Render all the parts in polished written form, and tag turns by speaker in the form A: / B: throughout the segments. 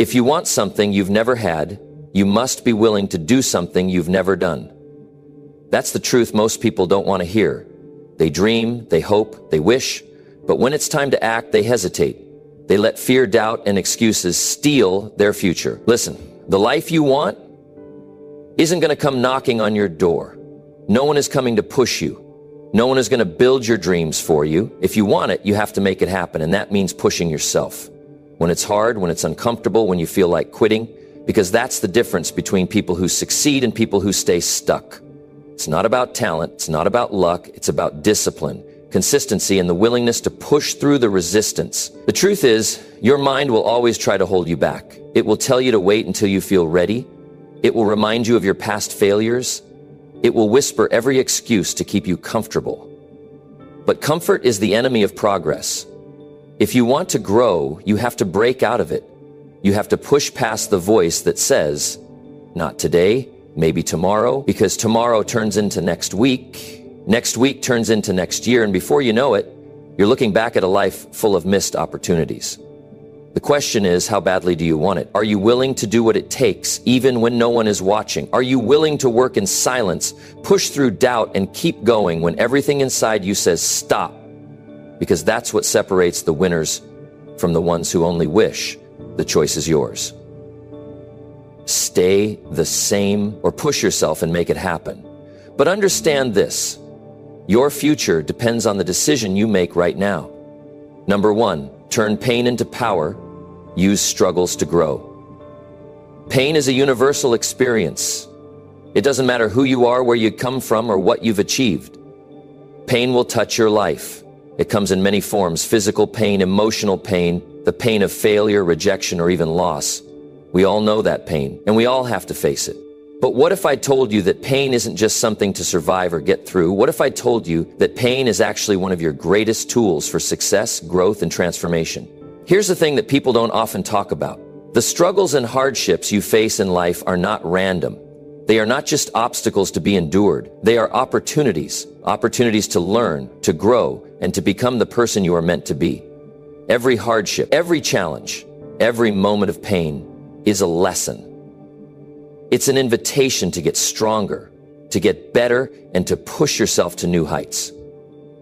A: If you want something you've never had, you must be willing to do something you've never done. That's the truth most people don't want to hear. They dream, they hope, they wish, but when it's time to act, they hesitate. They let fear, doubt, and excuses steal their future. Listen, the life you want isn't going to come knocking on your door. No one is coming to push you. No one is going to build your dreams for you. If you want it, you have to make it happen, and that means pushing yourself. When it's hard, when it's uncomfortable, when you feel like quitting, because that's the difference between people who succeed and people who stay stuck. It's not about talent, it's not about luck, it's about discipline, consistency, and the willingness to push through the resistance. The truth is, your mind will always try to hold you back. It will tell you to wait until you feel ready. It will remind you of your past failures. It will whisper every excuse to keep you comfortable. But comfort is the enemy of progress. If you want to grow, you have to break out of it. You have to push past the voice that says, not today, maybe tomorrow, because tomorrow turns into next week turns into next year, and before you know it, you're looking back at a life full of missed opportunities. The question is, how badly do you want it? Are you willing to do what it takes, even when no one is watching? Are you willing to work in silence, push through doubt, and keep going when everything inside you says stop? Because that's what separates the winners from the ones who only wish. The choice is yours. Stay the same or push yourself and make it happen. But understand this, your future depends on the decision you make right now. Number 1, turn pain into power, use struggles to grow. Pain is a universal experience. It doesn't matter who you are, where you come from, or what you've achieved. Pain will touch your life. It comes in many forms: physical pain, emotional pain, the pain of failure, rejection, or even loss. We all know that pain, and we all have to face it. But what if I told you that pain isn't just something to survive or get through? What if I told you that pain is actually one of your greatest tools for success, growth, and transformation? Here's the thing that people don't often talk about. The struggles and hardships you face in life are not random. They are not just obstacles to be endured. They are opportunities to learn, to grow, and to become the person you are meant to be. Every hardship, every challenge, every moment of pain is a lesson. It's an invitation to get stronger, to get better, and to push yourself to new heights.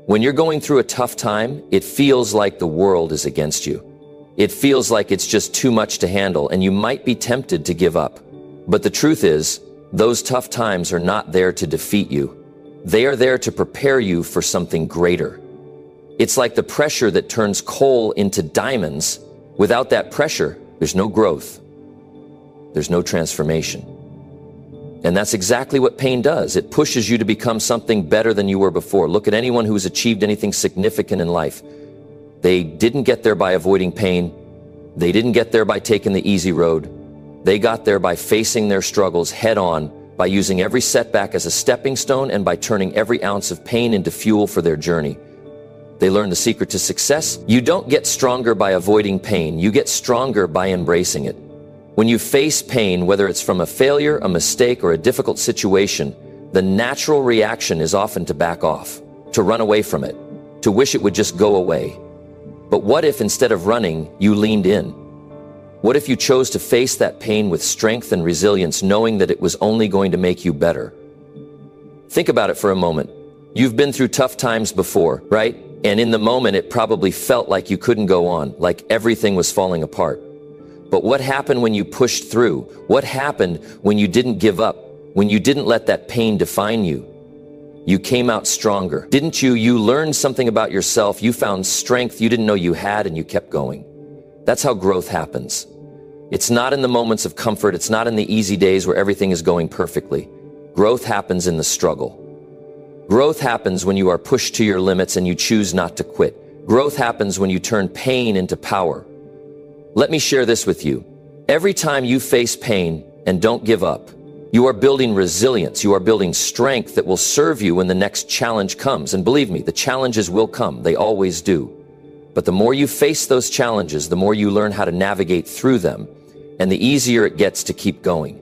A: When you're going through a tough time, it feels like the world is against you. It feels like it's just too much to handle, and you might be tempted to give up. But the truth is, those tough times are not there to defeat you. They are there to prepare you for something greater. It's like the pressure that turns coal into diamonds. Without that pressure, there's no growth. There's no transformation. And that's exactly what pain does. It pushes you to become something better than you were before. Look at anyone who has achieved anything significant in life. They didn't get there by avoiding pain. They didn't get there by taking the easy road. They got there by facing their struggles head on, by using every setback as a stepping stone, and by turning every ounce of pain into fuel for their journey. They learned the secret to success. You don't get stronger by avoiding pain. You get stronger by embracing it. When you face pain, whether it's from a failure, a mistake, or a difficult situation, the natural reaction is often to back off, to run away from it, to wish it would just go away. But what if instead of running, you leaned in? What if you chose to face that pain with strength and resilience, knowing that it was only going to make you better? Think about it for a moment. You've been through tough times before, right? And in the moment, it probably felt like you couldn't go on, like everything was falling apart. But what happened when you pushed through? What happened when you didn't give up? When you didn't let that pain define you? You came out stronger, didn't you? You learned something about yourself. You found strength you didn't know you had, and you kept going. That's how growth happens. It's not in the moments of comfort. It's not in the easy days where everything is going perfectly. Growth happens in the struggle. Growth happens when you are pushed to your limits and you choose not to quit. Growth happens when you turn pain into power. Let me share this with you. Every time you face pain and don't give up, you are building resilience. You are building strength that will serve you when the next challenge comes. And believe me, the challenges will come. They always do. But the more you face those challenges, the more you learn how to navigate through them, and the easier it gets to keep going.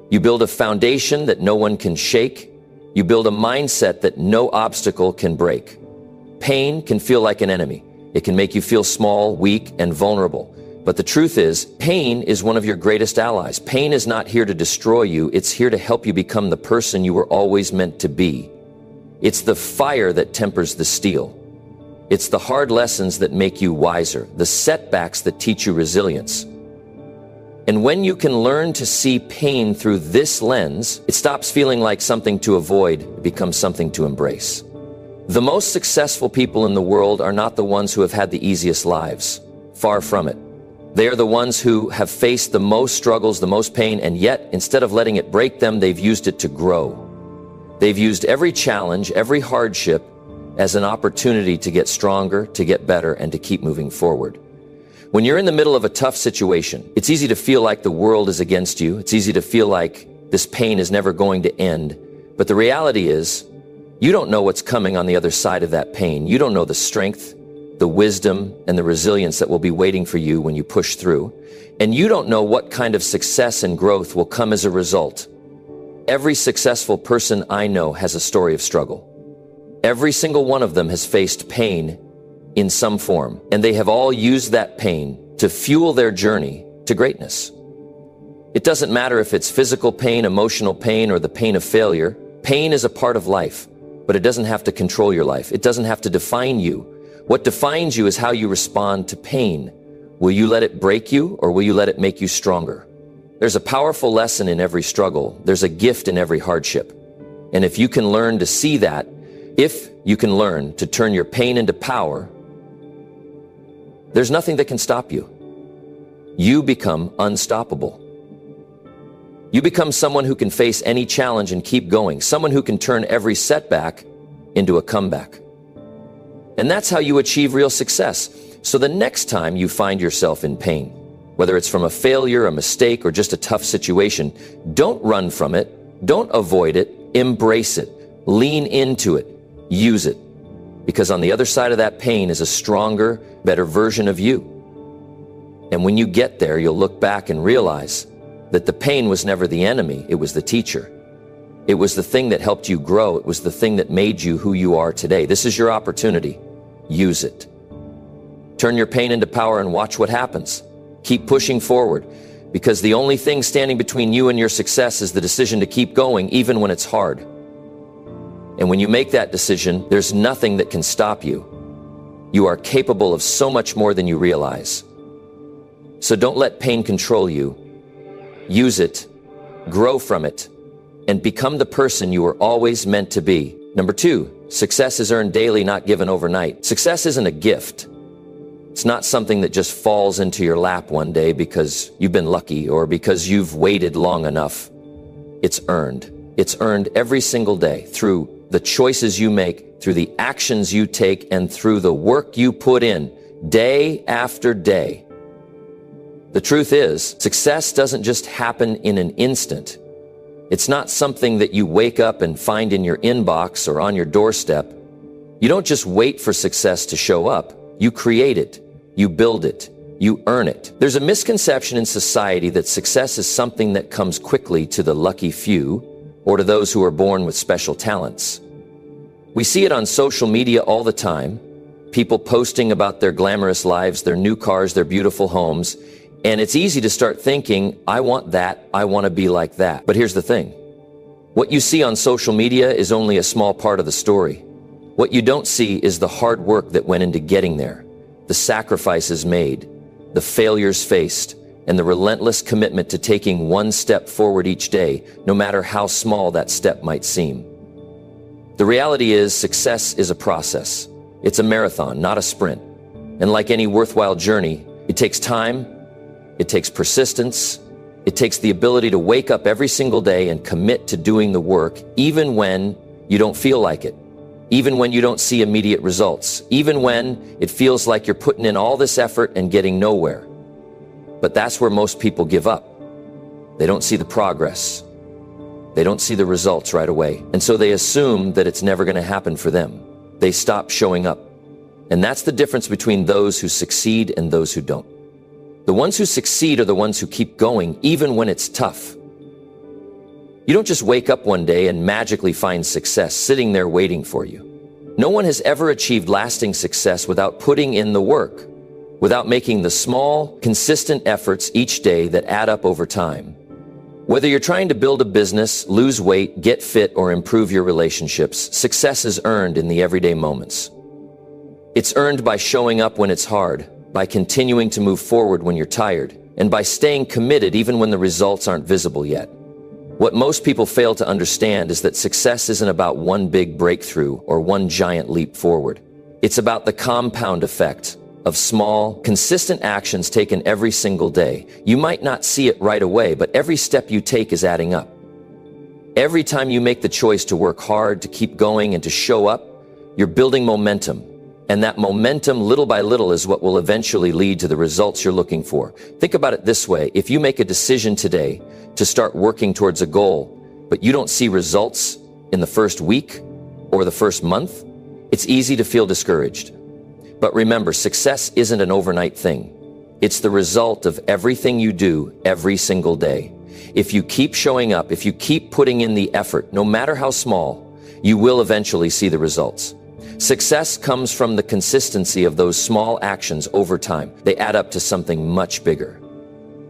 A: You build a foundation that no one can shake. You build a mindset that no obstacle can break. Pain can feel like an enemy. It can make you feel small, weak, and vulnerable. But the truth is, pain is one of your greatest allies. Pain is not here to destroy you. It's here to help you become the person you were always meant to be. It's the fire that tempers the steel. It's the hard lessons that make you wiser, the setbacks that teach you resilience. And when you can learn to see pain through this lens, it stops feeling like something to avoid, it becomes something to embrace. The most successful people in the world are not the ones who have had the easiest lives. Far from it. They are the ones who have faced the most struggles, the most pain, and yet, instead of letting it break them, they've used it to grow. They've used every challenge, every hardship, as an opportunity to get stronger, to get better, and to keep moving forward. When you're in the middle of a tough situation, it's easy to feel like the world is against you. It's easy to feel like this pain is never going to end. But the reality is, you don't know what's coming on the other side of that pain. You don't know the strength, the wisdom, and the resilience that will be waiting for you when you push through. And you don't know what kind of success and growth will come as a result. Every successful person I know has a story of struggle. Every single one of them has faced pain in some form, and they have all used that pain to fuel their journey to greatness. It doesn't matter if it's physical pain, emotional pain, or the pain of failure. Pain is a part of life, but it doesn't have to control your life. It doesn't have to define you. What defines you is how you respond to pain. Will you let it break you, or will you let it make you stronger? There's a powerful lesson in every struggle. There's a gift in every hardship. And if you can learn to see that, if you can learn to turn your pain into power, there's nothing that can stop you. You become unstoppable. You become someone who can face any challenge and keep going, someone who can turn every setback into a comeback. And that's how you achieve real success. So the next time you find yourself in pain, whether it's from a failure, a mistake, or just a tough situation, don't run from it, don't avoid it, embrace it, lean into it, use it. Because on the other side of that pain is a stronger, better version of you. And when you get there, you'll look back and realize that the pain was never the enemy, it was the teacher. It was the thing that helped you grow. It was the thing that made you who you are today. This is your opportunity. Use it. Turn your pain into power and watch what happens. Keep pushing forward, because the only thing standing between you and your success is the decision to keep going, even when it's hard. And when you make that decision, there's nothing that can stop you. You are capable of so much more than you realize. So don't let pain control you. Use it, grow from it, and become the person you were always meant to be. Number 2, success is earned daily, not given overnight. Success isn't a gift. It's not something that just falls into your lap one day because you've been lucky or because you've waited long enough. It's earned. It's earned every single day through the choices you make, through the actions you take, and through the work you put in day after day. The truth is, success doesn't just happen in an instant. It's not something that you wake up and find in your inbox or on your doorstep. You don't just wait for success to show up. You create it. You build it. You earn it. There's a misconception in society that success is something that comes quickly to the lucky few or to those who are born with special talents. We see it on social media all the time. People posting about their glamorous lives, their new cars, their beautiful homes. And it's easy to start thinking, I want that, I want to be like that. But here's the thing. What you see on social media is only a small part of the story. What you don't see is the hard work that went into getting there, the sacrifices made, the failures faced, and the relentless commitment to taking one step forward each day, no matter how small that step might seem. The reality is, success is a process. It's a marathon, not a sprint. And like any worthwhile journey, it takes time. It takes persistence. It takes the ability to wake up every single day and commit to doing the work, even when you don't feel like it, even when you don't see immediate results, even when it feels like you're putting in all this effort and getting nowhere. But that's where most people give up. They don't see the progress. They don't see the results right away. And so they assume that it's never going to happen for them. They stop showing up. And that's the difference between those who succeed and those who don't. The ones who succeed are the ones who keep going, even when it's tough. You don't just wake up one day and magically find success sitting there waiting for you. No one has ever achieved lasting success without putting in the work. without making the small, consistent efforts each day that add up over time. Whether you're trying to build a business, lose weight, get fit, or improve your relationships, success is earned in the everyday moments. It's earned by showing up when it's hard, by continuing to move forward when you're tired, and by staying committed even when the results aren't visible yet. What most people fail to understand is that success isn't about one big breakthrough or one giant leap forward. It's about the compound effect of small, consistent actions taken every single day. You might not see it right away, but every step you take is adding up. Every time you make the choice to work hard, to keep going, and to show up, you're building momentum. And that momentum, little by little, is what will eventually lead to the results you're looking for. Think about it this way. If you make a decision today to start working towards a goal, but you don't see results in the first week or the first month, it's easy to feel discouraged. But remember, success isn't an overnight thing. It's the result of everything you do every single day. If you keep showing up, if you keep putting in the effort, no matter how small, you will eventually see the results. Success comes from the consistency of those small actions over time. They add up to something much bigger.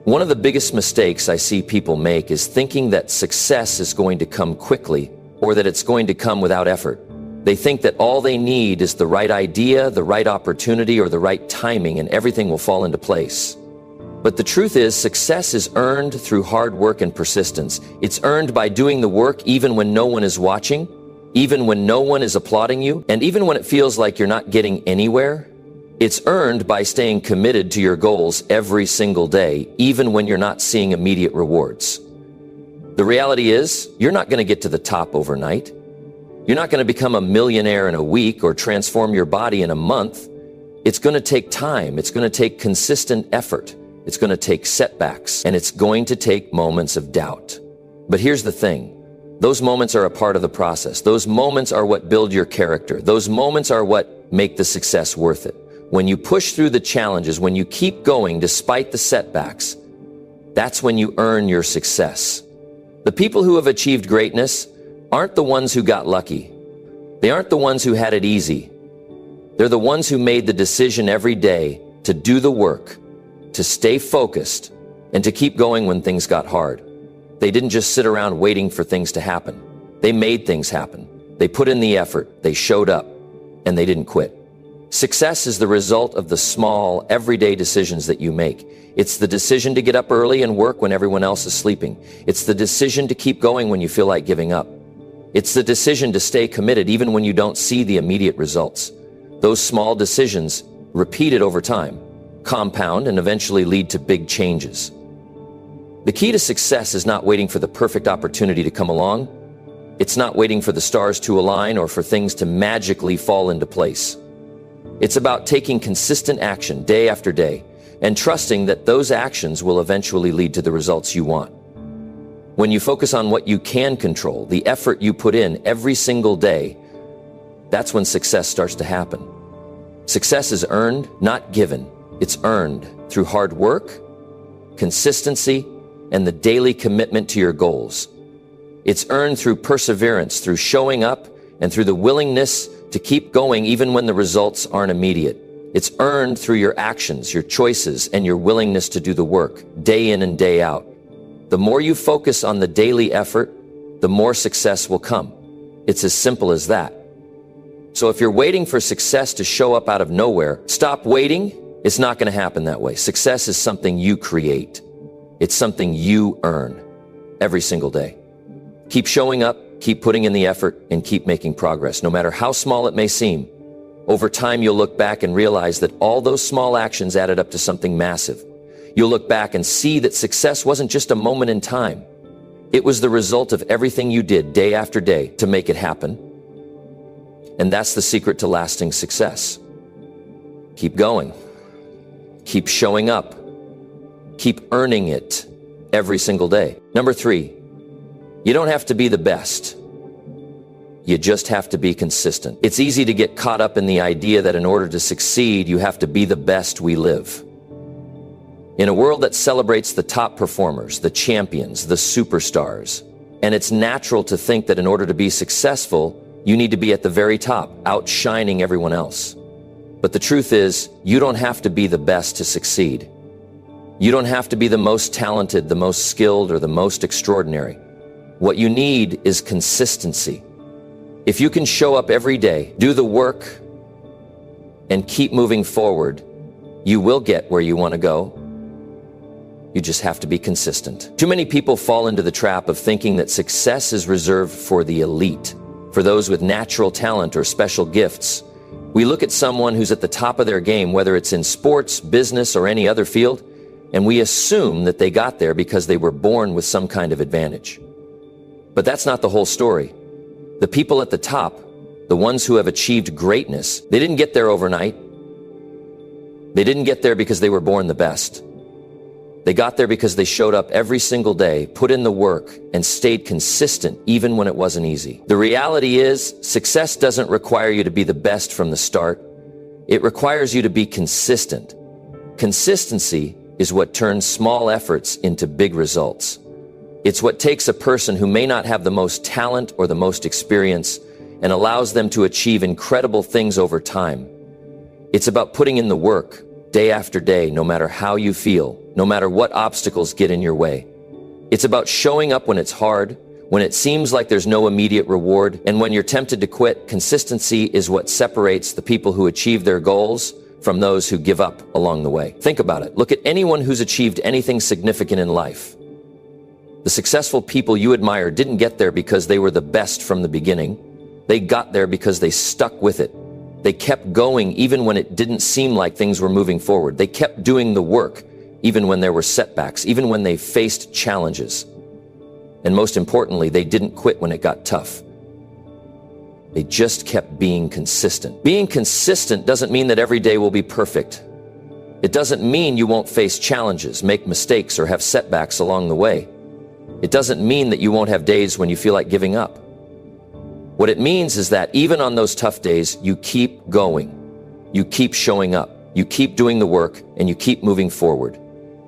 A: One of the biggest mistakes I see people make is thinking that success is going to come quickly or that it's going to come without effort. They think that all they need is the right idea, the right opportunity, or the right timing, and everything will fall into place. But the truth is, success is earned through hard work and persistence. It's earned by doing the work even when no one is watching, even when no one is applauding you, and even when it feels like you're not getting anywhere. It's earned by staying committed to your goals every single day, even when you're not seeing immediate rewards. The reality is, you're not going to get to the top overnight. You're not going to become a millionaire in a week or transform your body in a month. It's going to take time. It's going to take consistent effort. It's going to take setbacks, and it's going to take moments of doubt. But here's the thing. Those moments are a part of the process. Those moments are what build your character. Those moments are what make the success worth it. When you push through the challenges, when you keep going despite the setbacks, that's when you earn your success. The people who have achieved greatness aren't the ones who got lucky. They aren't the ones who had it easy. They're the ones who made the decision every day to do the work, to stay focused, and to keep going when things got hard. They didn't just sit around waiting for things to happen. They made things happen. They put in the effort, they showed up, and they didn't quit. Success is the result of the small, everyday decisions that you make. It's the decision to get up early and work when everyone else is sleeping. It's the decision to keep going when you feel like giving up. It's the decision to stay committed even when you don't see the immediate results. Those small decisions, repeated over time, compound and eventually lead to big changes. The key to success is not waiting for the perfect opportunity to come along. It's not waiting for the stars to align or for things to magically fall into place. It's about taking consistent action day after day and trusting that those actions will eventually lead to the results you want. When you focus on what you can control, the effort you put in every single day, that's when success starts to happen. Success is earned, not given. It's earned through hard work, consistency, and the daily commitment to your goals. It's earned through perseverance, through showing up, and through the willingness to keep going even when the results aren't immediate. It's earned through your actions, your choices, and your willingness to do the work, day in and day out. The more you focus on the daily effort, the more success will come. It's as simple as that. So if you're waiting for success to show up out of nowhere, stop waiting. It's not going to happen that way. Success is something you create. It's something you earn every single day. Keep showing up, keep putting in the effort, and keep making progress. No matter how small it may seem, over time you'll look back and realize that all those small actions added up to something massive. You'll look back and see that success wasn't just a moment in time. It was the result of everything you did day after day to make it happen. And that's the secret to lasting success. Keep going. Keep showing up. Keep earning it every single day. Number 3, you don't have to be the best. You just have to be consistent. It's easy to get caught up in the idea that in order to succeed, you have to be the best we live. In a world that celebrates the top performers, the champions, the superstars, and it's natural to think that in order to be successful, you need to be at the very top, outshining everyone else. But the truth is, you don't have to be the best to succeed. You don't have to be the most talented, the most skilled, or the most extraordinary. What you need is consistency. If you can show up every day, do the work, and keep moving forward, you will get where you want to go. You just have to be consistent. Too many people fall into the trap of thinking that success is reserved for the elite, for those with natural talent or special gifts. We look at someone who's at the top of their game, whether it's in sports, business, or any other field, and we assume that they got there because they were born with some kind of advantage. But that's not the whole story. The people at the top, the ones who have achieved greatness, they didn't get there overnight. They didn't get there because they were born the best. They got there because they showed up every single day, put in the work, and stayed consistent even when it wasn't easy. The reality is, success doesn't require you to be the best from the start. It requires you to be consistent. Consistency is what turns small efforts into big results. It's what takes a person who may not have the most talent or the most experience and allows them to achieve incredible things over time. It's about putting in the work, day after day, no matter how you feel, no matter what obstacles get in your way. It's about showing up when it's hard, when it seems like there's no immediate reward, and when you're tempted to quit. Consistency is what separates the people who achieve their goals from those who give up along the way. Think about it. Look at anyone who's achieved anything significant in life. The successful people you admire didn't get there because they were the best from the beginning. They got there because they stuck with it. They kept going even when it didn't seem like things were moving forward. They kept doing the work even when there were setbacks, even when they faced challenges. And most importantly, they didn't quit when it got tough. They just kept being consistent. Being consistent doesn't mean that every day will be perfect. It doesn't mean you won't face challenges, make mistakes, or have setbacks along the way. It doesn't mean that you won't have days when you feel like giving up. What it means is that even on those tough days, you keep going. You keep showing up. You keep doing the work, and you keep moving forward.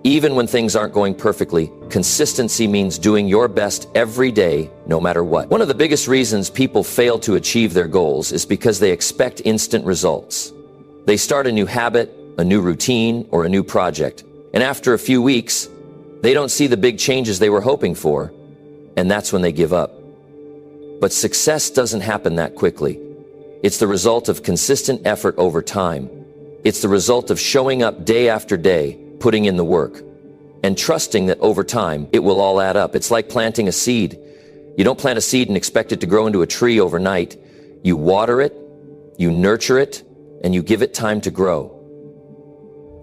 A: Even when things aren't going perfectly, consistency means doing your best every day, no matter what. One of the biggest reasons people fail to achieve their goals is because they expect instant results. They start a new habit, a new routine, or a new project, and after a few weeks, they don't see the big changes they were hoping for, and that's when they give up. But success doesn't happen that quickly. It's the result of consistent effort over time. It's the result of showing up day after day, putting in the work, and trusting that over time, it will all add up. It's like planting a seed. You don't plant a seed and expect it to grow into a tree overnight. You water it, you nurture it, and you give it time to grow.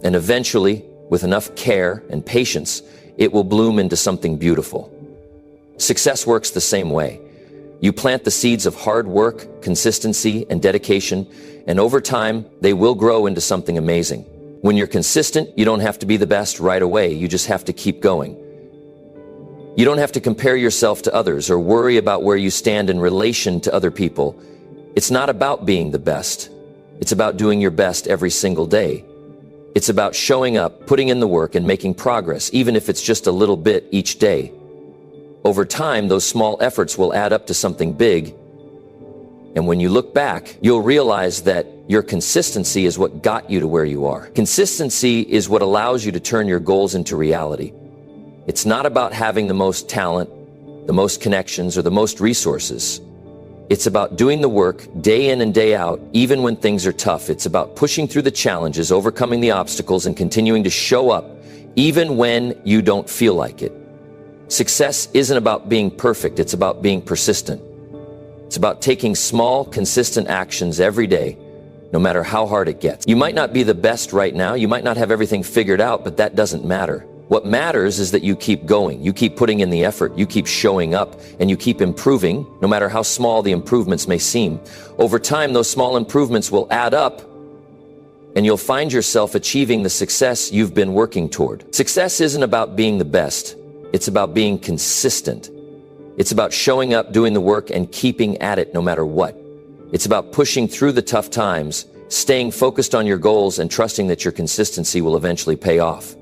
A: And eventually, with enough care and patience, it will bloom into something beautiful. Success works the same way. You plant the seeds of hard work, consistency, and dedication, and over time, they will grow into something amazing. When you're consistent, you don't have to be the best right away. You just have to keep going. You don't have to compare yourself to others or worry about where you stand in relation to other people. It's not about being the best. It's about doing your best every single day. It's about showing up, putting in the work, and making progress, even if it's just a little bit each day. Over time, those small efforts will add up to something big. And when you look back, you'll realize that your consistency is what got you to where you are. Consistency is what allows you to turn your goals into reality. It's not about having the most talent, the most connections, or the most resources. It's about doing the work day in and day out, even when things are tough. It's about pushing through the challenges, overcoming the obstacles, and continuing to show up, even when you don't feel like it. Success isn't about being perfect. It's about being persistent. It's about taking small, consistent actions every day, no matter how hard it gets. You might not be the best right now. You might not have everything figured out, but that doesn't matter. What matters is that you keep going. You keep putting in the effort. You keep showing up, and you keep improving, no matter how small the improvements may seem. Over time, those small improvements will add up, and you'll find yourself achieving the success you've been working toward. Success isn't about being the best. It's about being consistent. It's about showing up, doing the work, and keeping at it no matter what. It's about pushing through the tough times, staying focused on your goals, and trusting that your consistency will eventually pay off.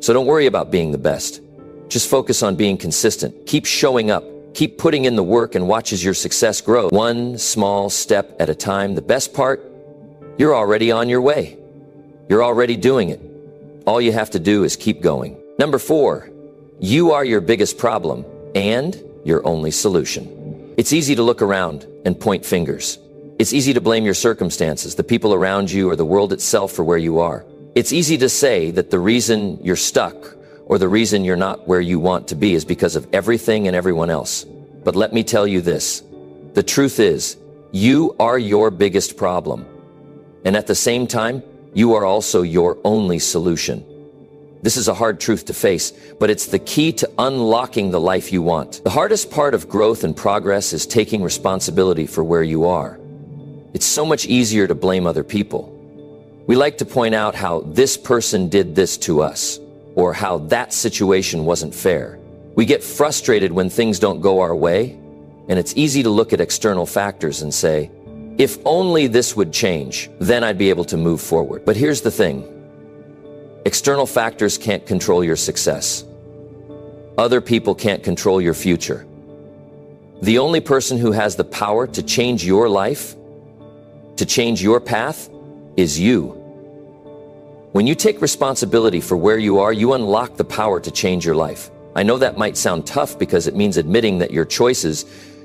A: So don't worry about being the best. Just focus on being consistent. Keep showing up. Keep putting in the work and watch as your success grows. One small step at a time. The best part You're already on your way. You're already doing it. All you have to do is keep going. Number 4, you are your biggest problem and your only solution. It's easy to look around and point fingers. It's easy to blame your circumstances, the people around you, or the world itself for where you are. It's easy to say that the reason you're stuck or the reason you're not where you want to be is because of everything and everyone else. But let me tell you this. The truth is, you are your biggest problem. And at the same time, you are also your only solution. This is a hard truth to face, but it's the key to unlocking the life you want. The hardest part of growth and progress is taking responsibility for where you are. It's so much easier to blame other people. We like to point out how this person did this to us, or how that situation wasn't fair. We get frustrated when things don't go our way, and it's easy to look at external factors and say, if only this would change, then I'd be able to move forward. But here's the thing. External factors can't control your success. Other people can't control your future. The only person who has the power to change your life, to change your path, is you. When you take responsibility for where you are, you unlock the power to change your life. I know that might sound tough because it means admitting that your choices,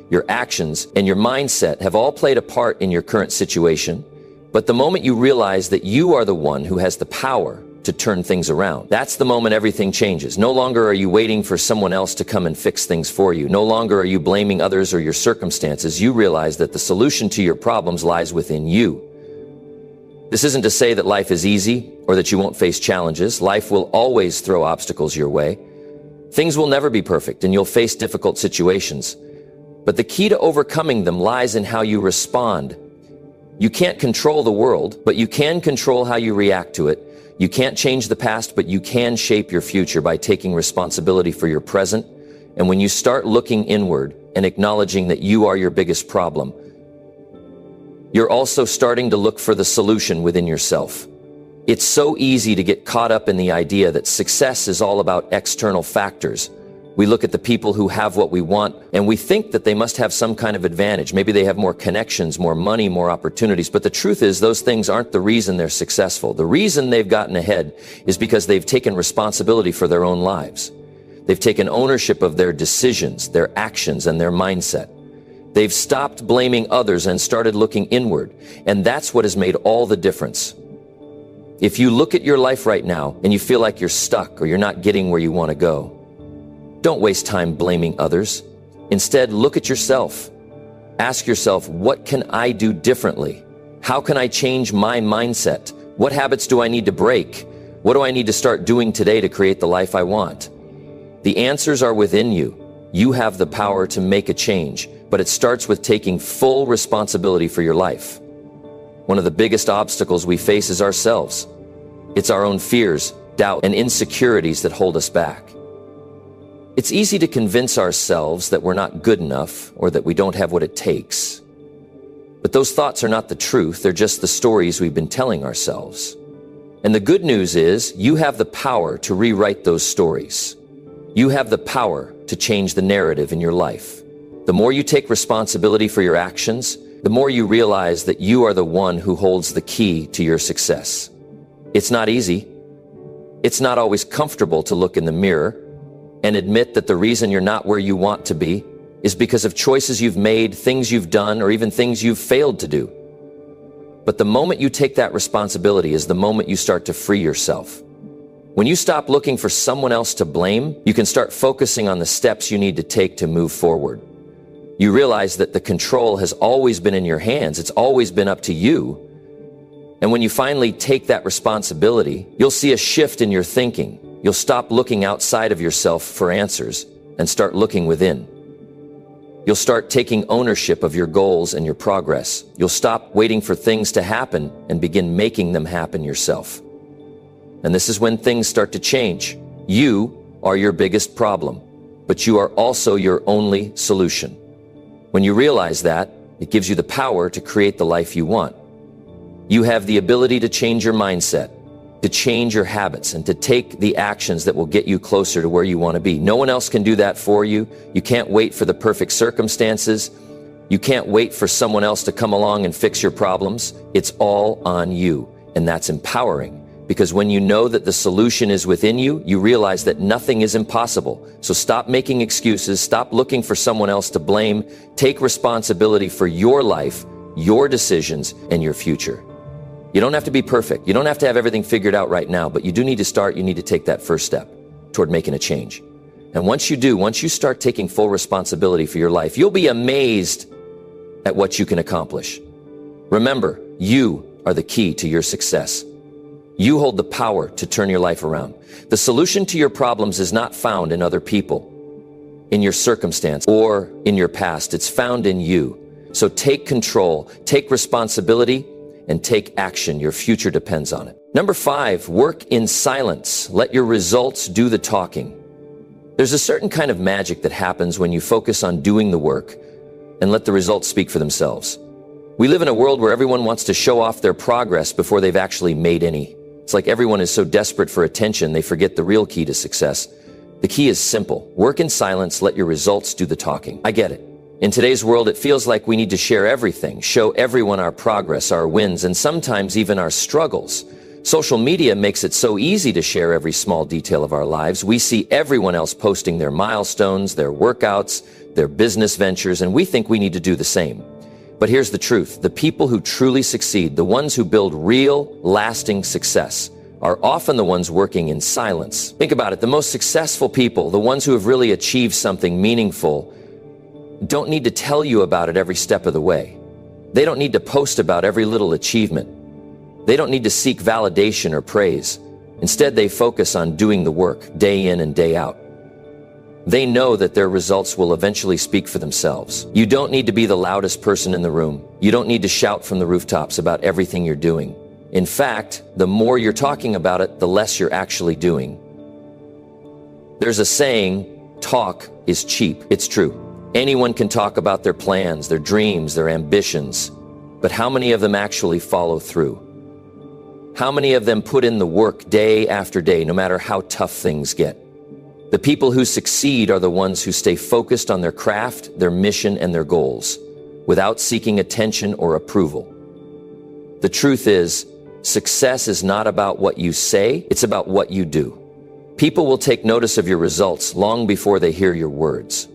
A: your actions, and your mindset have all played a part in your current situation. But the moment you realize that you are the one who has the power to turn things around, that's the moment everything changes. No longer are you waiting for someone else to come and fix things for you. No longer are you blaming others or your circumstances. You realize that the solution to your problems lies within you. This isn't to say that life is easy or that you won't face challenges. Life will always throw obstacles your way. Things will never be perfect and you'll face difficult situations. But the key to overcoming them lies in how you respond. You can't control the world, but you can control how you react to it. You can't change the past, but you can shape your future by taking responsibility for your present. And when you start looking inward and acknowledging that you are your biggest problem, you're also starting to look for the solution within yourself. It's so easy to get caught up in the idea that success is all about external factors. We look at the people who have what we want and we think that they must have some kind of advantage. Maybe they have more connections, more money, more opportunities. But the truth is those things aren't the reason they're successful. The reason they've gotten ahead is because they've taken responsibility for their own lives. They've taken ownership of their decisions, their actions, and their mindset. They've stopped blaming others and started looking inward. And that's what has made all the difference. If you look at your life right now and you feel like you're stuck or you're not getting where you want to go, don't waste time blaming others. Instead, look at yourself. Ask yourself, what can I do differently? How can I change my mindset? What habits do I need to break? What do I need to start doing today to create the life I want? The answers are within you. You have the power to make a change, but it starts with taking full responsibility for your life. One of the biggest obstacles we face is ourselves. It's our own fears, doubt, and insecurities that hold us back. It's easy to convince ourselves that we're not good enough or that we don't have what it takes. But those thoughts are not the truth. They're just the stories we've been telling ourselves. And the good news is you have the power to rewrite those stories. You have the power to change the narrative in your life. The more you take responsibility for your actions, the more you realize that you are the one who holds the key to your success. It's not easy. It's not always comfortable to look in the mirror and admit that the reason you're not where you want to be is because of choices you've made, things you've done, or even things you've failed to do. But the moment you take that responsibility is the moment you start to free yourself. When you stop looking for someone else to blame, you can start focusing on the steps you need to take to move forward. You realize that the control has always been in your hands. It's always been up to you. And when you finally take that responsibility, you'll see a shift in your thinking. You'll stop looking outside of yourself for answers and start looking within. You'll start taking ownership of your goals and your progress. You'll stop waiting for things to happen and begin making them happen yourself. And this is when things start to change. You are your biggest problem, but you are also your only solution. When you realize that, it gives you the power to create the life you want. You have the ability to change your mindset, to change your habits, and to take the actions that will get you closer to where you want to be. No one else can do that for you. You can't wait for the perfect circumstances. You can't wait for someone else to come along and fix your problems. It's all on you, and that's empowering. Because when you know that the solution is within you, you realize that nothing is impossible. So stop making excuses, stop looking for someone else to blame, take responsibility for your life, your decisions, and your future. You don't have to be perfect. You don't have to have everything figured out right now, but you do need to start. You need to take that first step toward making a change. And once you do, once you start taking full responsibility for your life, you'll be amazed at what you can accomplish. Remember, you are the key to your success. You hold the power to turn your life around. The solution to your problems is not found in other people, in your circumstance, or in your past. It's found in you. So take control, take responsibility, and take action. Your future depends on it. Number 5, work in silence. Let your results do the talking. There's a certain kind of magic that happens when you focus on doing the work and let the results speak for themselves. We live in a world where everyone wants to show off their progress before they've actually made any. It's like everyone is so desperate for attention, they forget the real key to success. The key is simple. Work in silence, let your results do the talking. I get it. In today's world, it feels like we need to share everything, show everyone our progress, our wins, and sometimes even our struggles. Social media makes it so easy to share every small detail of our lives. We see everyone else posting their milestones, their workouts, their business ventures, and we think we need to do the same. But here's the truth. The people who truly succeed, the ones who build real, lasting success, are often the ones working in silence. Think about it. The most successful people, the ones who have really achieved something meaningful, don't need to tell you about it every step of the way. They don't need to post about every little achievement. They don't need to seek validation or praise. Instead, they focus on doing the work day in and day out. They know that their results will eventually speak for themselves. You don't need to be the loudest person in the room. You don't need to shout from the rooftops about everything you're doing. In fact, the more you're talking about it, the less you're actually doing. There's a saying, talk is cheap. It's true. Anyone can talk about their plans, their dreams, their ambitions, but how many of them actually follow through? How many of them put in the work day after day, no matter how tough things get? The people who succeed are the ones who stay focused on their craft, their mission, and their goals, without seeking attention or approval. The truth is, success is not about what you say, it's about what you do. People will take notice of your results long before they hear your words.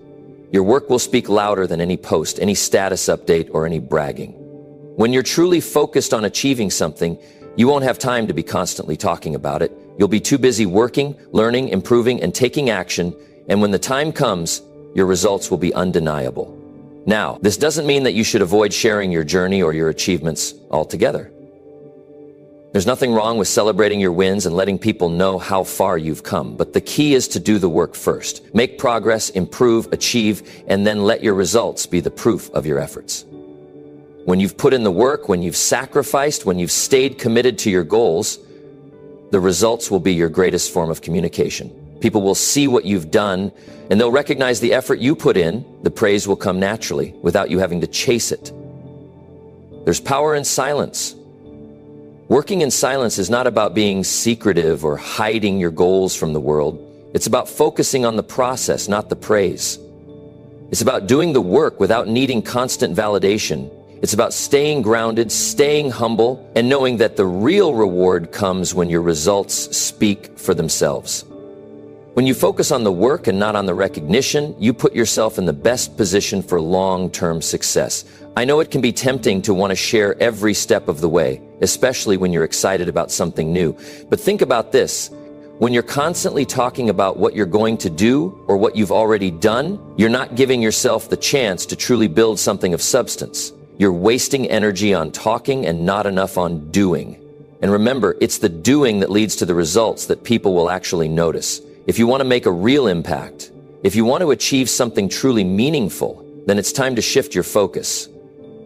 A: Your work will speak louder than any post, any status update, or any bragging. When you're truly focused on achieving something, you won't have time to be constantly talking about it. You'll be too busy working, learning, improving, and taking action, and when the time comes, your results will be undeniable. Now, this doesn't mean that you should avoid sharing your journey or your achievements altogether. There's nothing wrong with celebrating your wins and letting people know how far you've come, but the key is to do the work first. Make progress, improve, achieve, and then let your results be the proof of your efforts. When you've put in the work, when you've sacrificed, when you've stayed committed to your goals, the results will be your greatest form of communication. People will see what you've done, and they'll recognize the effort you put in. The praise will come naturally, without you having to chase it. There's power in silence. Working in silence is not about being secretive or hiding your goals from the world. It's about focusing on the process, not the praise. It's about doing the work without needing constant validation. It's about staying grounded, staying humble, and knowing that the real reward comes when your results speak for themselves. When you focus on the work and not on the recognition, you put yourself in the best position for long-term success. I know it can be tempting to want to share every step of the way, especially when you're excited about something new. But think about this. When you're constantly talking about what you're going to do or what you've already done, you're not giving yourself the chance to truly build something of substance. You're wasting energy on talking and not enough on doing. And remember, it's the doing that leads to the results that people will actually notice. If you want to make a real impact, if you want to achieve something truly meaningful, then it's time to shift your focus.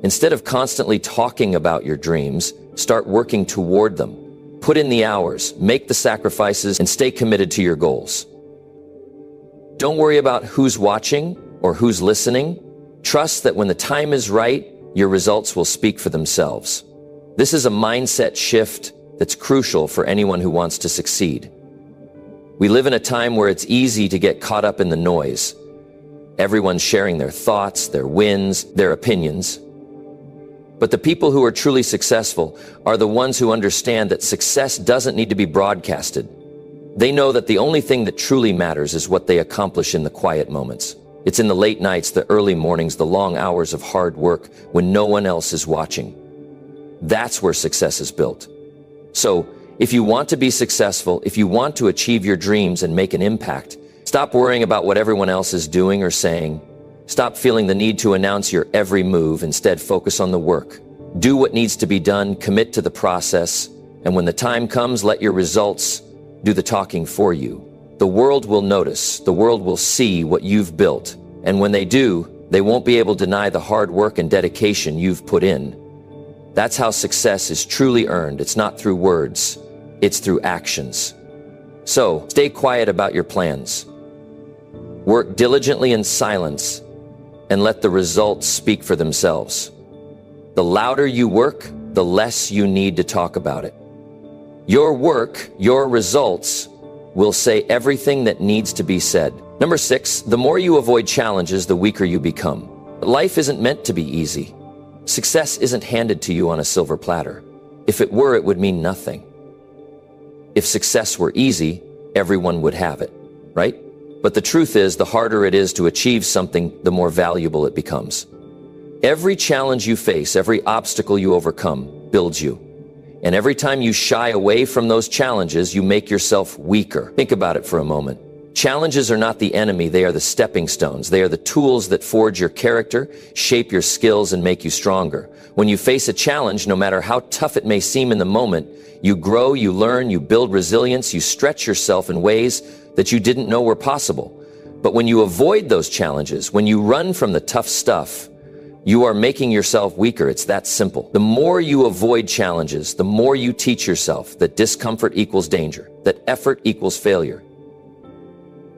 A: Instead of constantly talking about your dreams, start working toward them. Put in the hours, make the sacrifices, and stay committed to your goals. Don't worry about who's watching or who's listening. Trust that when the time is right, your results will speak for themselves. This is a mindset shift that's crucial for anyone who wants to succeed. We live in a time where it's easy to get caught up in the noise. Everyone's sharing their thoughts, their wins, their opinions. But the people who are truly successful are the ones who understand that success doesn't need to be broadcasted. They know that the only thing that truly matters is what they accomplish in the quiet moments. It's in the late nights, the early mornings, the long hours of hard work when no one else is watching. That's where success is built. So, if you want to be successful, if you want to achieve your dreams and make an impact, stop worrying about what everyone else is doing or saying. Stop feeling the need to announce your every move. Instead, focus on the work. Do what needs to be done, commit to the process, and when the time comes, let your results do the talking for you. The world will notice, the world will see what you've built, and when they do, they won't be able to deny the hard work and dedication you've put in. That's how success is truly earned. It's not through words, it's through actions. So, stay quiet about your plans. Work diligently in silence and let the results speak for themselves. The louder you work, the less you need to talk about it. Your work, your results, will say everything that needs to be said. Number 6, the more you avoid challenges, the weaker you become. Life isn't meant to be easy. Success isn't handed to you on a silver platter. If it were, it would mean nothing. If success were easy, everyone would have it, right? But the truth is, the harder it is to achieve something, the more valuable it becomes. Every challenge you face, every obstacle you overcome, builds you. And every time you shy away from those challenges, you make yourself weaker. Think about it for a moment. Challenges are not the enemy, they are the stepping stones. They are the tools that forge your character, shape your skills, and make you stronger. When you face a challenge, no matter how tough it may seem in the moment, you grow, you learn, you build resilience, you stretch yourself in ways that you didn't know were possible. But when you avoid those challenges, when you run from the tough stuff, you are making yourself weaker. It's that simple. The more you avoid challenges, the more you teach yourself that discomfort equals danger, that effort equals failure.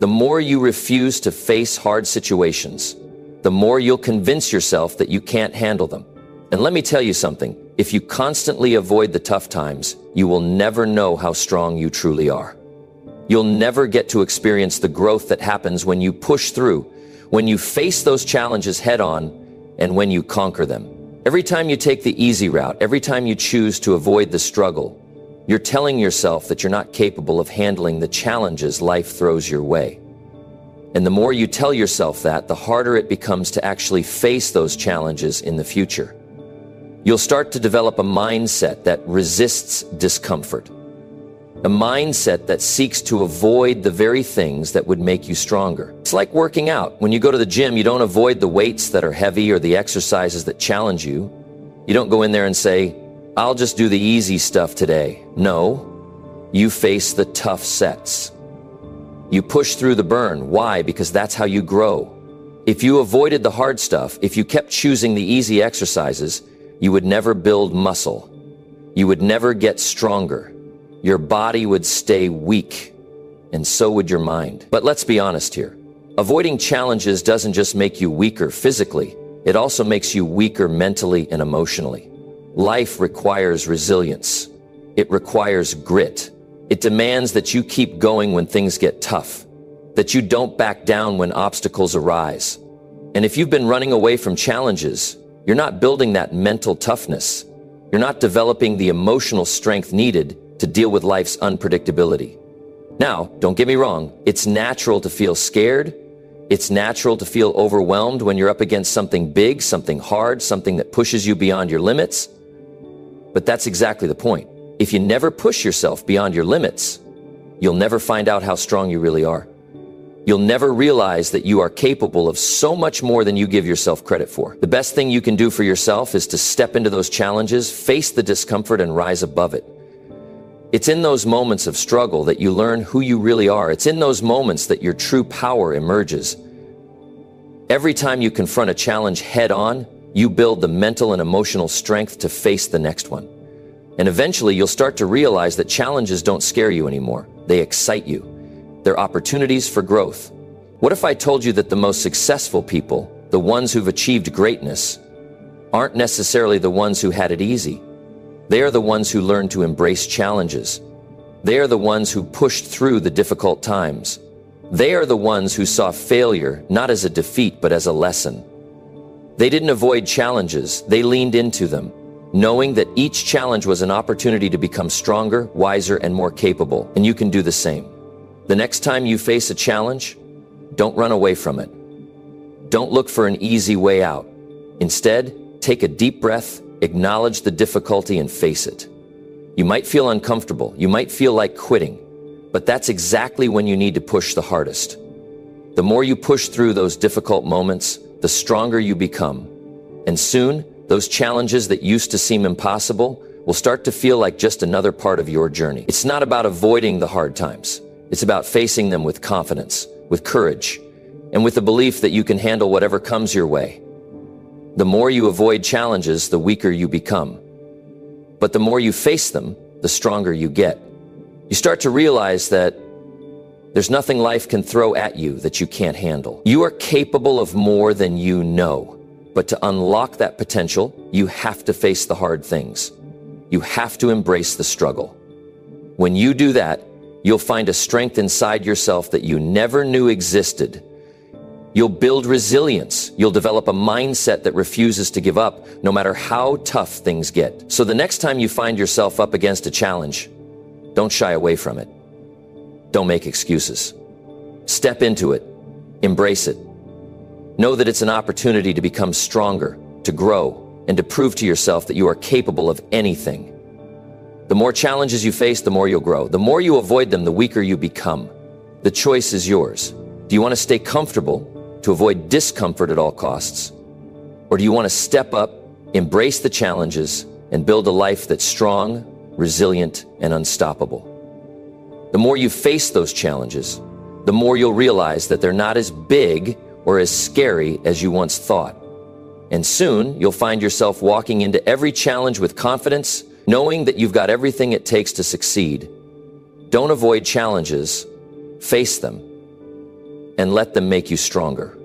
A: The more you refuse to face hard situations, the more you'll convince yourself that you can't handle them. And let me tell you something, if you constantly avoid the tough times, you will never know how strong you truly are. You'll never get to experience the growth that happens when you push through, when you face those challenges head on, and when you conquer them. Every time you take the easy route, every time you choose to avoid the struggle, you're telling yourself that you're not capable of handling the challenges life throws your way. And the more you tell yourself that, the harder it becomes to actually face those challenges in the future. You'll start to develop a mindset that resists discomfort, a mindset that seeks to avoid the very things that would make you stronger. It's like working out. When you go to the gym, you don't avoid the weights that are heavy or the exercises that challenge you. You don't go in there and say, I'll just do the easy stuff today. No, you face the tough sets. You push through the burn. Why? Because that's how you grow. If you avoided the hard stuff, if you kept choosing the easy exercises, you would never build muscle. You would never get stronger. Your body would stay weak, and so would your mind. But let's be honest here. Avoiding challenges doesn't just make you weaker physically, it also makes you weaker mentally and emotionally. Life requires resilience. It requires grit. It demands that you keep going when things get tough, that you don't back down when obstacles arise. And if you've been running away from challenges, you're not building that mental toughness. You're not developing the emotional strength needed to deal with life's unpredictability. Now, don't get me wrong, it's natural to feel scared. It's natural to feel overwhelmed when you're up against something big, something hard, something that pushes you beyond your limits. But that's exactly the point. If you never push yourself beyond your limits, you'll never find out how strong you really are. You'll never realize that you are capable of so much more than you give yourself credit for. The best thing you can do for yourself is to step into those challenges, face the discomfort, and rise above it. It's in those moments of struggle that you learn who you really are. It's in those moments that your true power emerges. Every time you confront a challenge head on, you build the mental and emotional strength to face the next one. And eventually you'll start to realize that challenges don't scare you anymore. They excite you. They're opportunities for growth. What if I told you that the most successful people, the ones who've achieved greatness, aren't necessarily the ones who had it easy? They are the ones who learned to embrace challenges. They are the ones who pushed through the difficult times. They are the ones who saw failure not as a defeat but as a lesson. They didn't avoid challenges, they leaned into them, knowing that each challenge was an opportunity to become stronger, wiser, and more capable. And you can do the same. The next time you face a challenge, don't run away from it. Don't look for an easy way out. Instead, take a deep breath, acknowledge the difficulty, and face it. You might feel uncomfortable, you might feel like quitting, but that's exactly when you need to push the hardest. The more you push through those difficult moments, the stronger you become. And soon, those challenges that used to seem impossible will start to feel like just another part of your journey. It's not about avoiding the hard times. It's about facing them with confidence, with courage, and with the belief that you can handle whatever comes your way. The more you avoid challenges, the weaker you become. But the more you face them, the stronger you get. You start to realize that there's nothing life can throw at you that you can't handle. You are capable of more than you know. But to unlock that potential, you have to face the hard things. You have to embrace the struggle. When you do that, you'll find a strength inside yourself that you never knew existed. You'll build resilience. You'll develop a mindset that refuses to give up, no matter how tough things get. So the next time you find yourself up against a challenge, don't shy away from it. Don't make excuses. Step into it. Embrace it. Know that it's an opportunity to become stronger, to grow, and to prove to yourself that you are capable of anything. The more challenges you face, the more you'll grow. The more you avoid them, the weaker you become. The choice is yours. Do you want to stay comfortable to avoid discomfort at all costs? Or do you want to step up, embrace the challenges, and build a life that's strong, resilient, and unstoppable? The more you face those challenges, the more you'll realize that they're not as big or as scary as you once thought. And soon, you'll find yourself walking into every challenge with confidence, knowing that you've got everything it takes to succeed. Don't avoid challenges, face them, and let them make you stronger.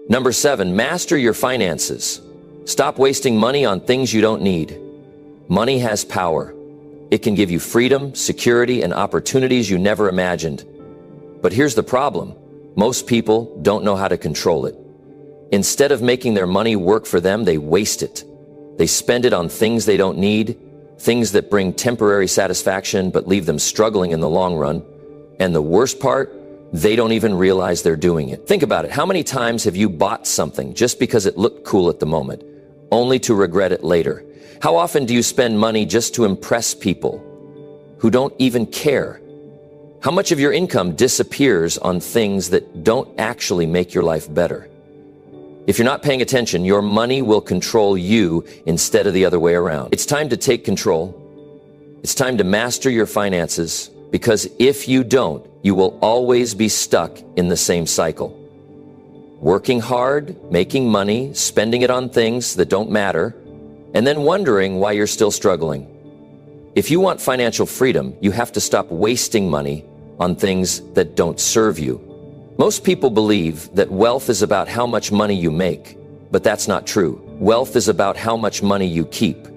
A: Number 7, master your finances. Stop wasting money on things you don't need. Money has power. It can give you freedom, security, and opportunities you never imagined. But here's the problem. Most people don't know how to control it. Instead of making their money work for them, they waste it. They spend it on things they don't need, things that bring temporary satisfaction but leave them struggling in the long run. And the worst part, they don't even realize they're doing it. Think about it. How many times have you bought something just because it looked cool at the moment, only to regret it later? How often do you spend money just to impress people who don't even care? How much of your income disappears on things that don't actually make your life better? If you're not paying attention, your money will control you instead of the other way around. It's time to take control. It's time to master your finances, because if you don't, you will always be stuck in the same cycle. Working hard, making money, spending it on things that don't matter, and then wondering why you're still struggling. If you want financial freedom, you have to stop wasting money on things that don't serve you. Most people believe that wealth is about how much money you make, but that's not true. Wealth is about how much money you keep.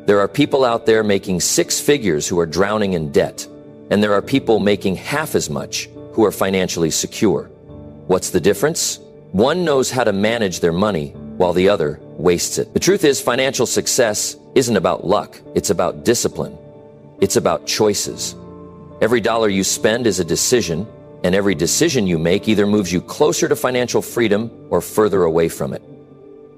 A: There are people out there making 6 figures who are drowning in debt, and there are people making half as much who are financially secure. What's the difference? One knows how to manage their money while the other wastes it. The truth is, financial success isn't about luck. It's about discipline. It's about choices. Every dollar you spend is a decision, and every decision you make either moves you closer to financial freedom or further away from it.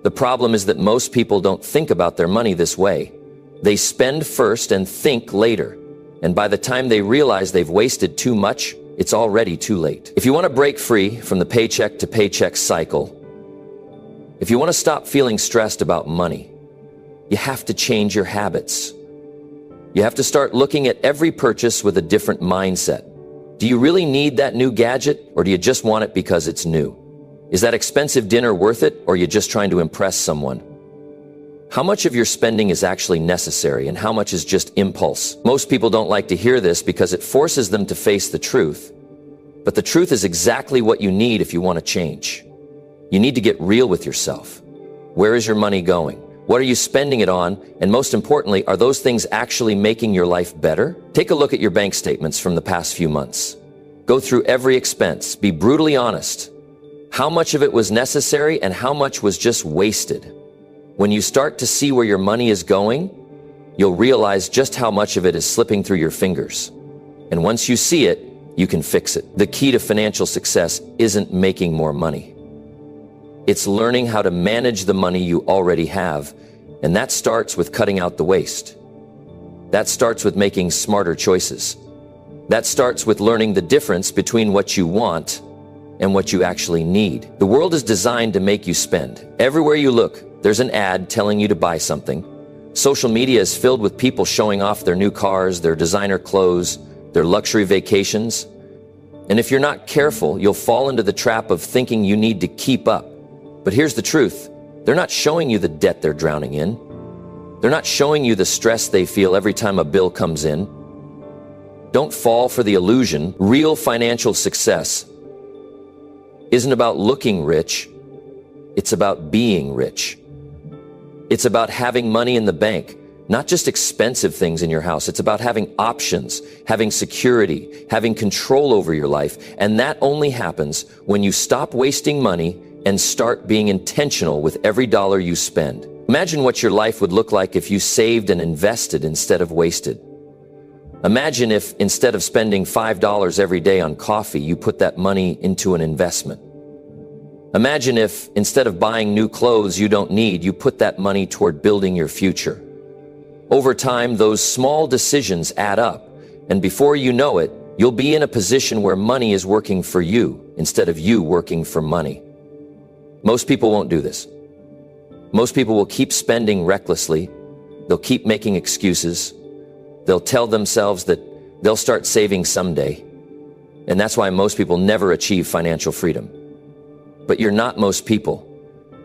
A: The problem is that most people don't think about their money this way. They spend first and think later. And by the time they realize they've wasted too much, it's already too late. If you want to break free from the paycheck to paycheck cycle, if you want to stop feeling stressed about money, you have to change your habits. You have to start looking at every purchase with a different mindset. Do you really need that new gadget, or do you just want it because it's new? Is that expensive dinner worth it, or are you just trying to impress someone? How much of your spending is actually necessary, and how much is just impulse? Most people don't like to hear this because it forces them to face the truth. But the truth is exactly what you need if you want to change. You need to get real with yourself. Where is your money going? What are you spending it on? And most importantly, are those things actually making your life better? Take a look at your bank statements from the past few months. Go through every expense. Be brutally honest. How much of it was necessary and how much was just wasted? When you start to see where your money is going, you'll realize just how much of it is slipping through your fingers. And once you see it, you can fix it. The key to financial success isn't making more money. It's learning how to manage the money you already have, and that starts with cutting out the waste. That starts with making smarter choices. That starts with learning the difference between what you want and what you actually need. The world is designed to make you spend. Everywhere you look, there's an ad telling you to buy something. Social media is filled with people showing off their new cars, their designer clothes, their luxury vacations. And if you're not careful, you'll fall into the trap of thinking you need to keep up. But here's the truth. They're not showing you the debt they're drowning in. They're not showing you the stress they feel every time a bill comes in. Don't fall for the illusion. Real financial success isn't about looking rich. It's about being rich. It's about having money in the bank, not just expensive things in your house. It's about having options, having security, having control over your life. And that only happens when you stop wasting money and start being intentional with every dollar you spend. Imagine what your life would look like if you saved and invested instead of wasted. Imagine if instead of spending $5 every day on coffee, you put that money into an investment. Imagine if instead of buying new clothes you don't need, you put that money toward building your future. Over time, those small decisions add up, and before you know it, you'll be in a position where money is working for you instead of you working for money. Most people won't do this. Most people will keep spending recklessly. They'll keep making excuses. They'll tell themselves that they'll start saving someday. And that's why most people never achieve financial freedom. But you're not most people.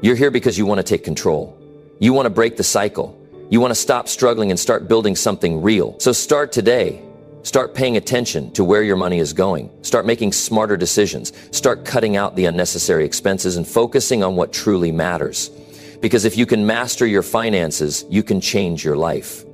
A: You're here because you want to take control. You want to break the cycle. You want to stop struggling and start building something real. So start today. Start paying attention to where your money is going. Start making smarter decisions. Start cutting out the unnecessary expenses and focusing on what truly matters. Because if you can master your finances, you can change your life.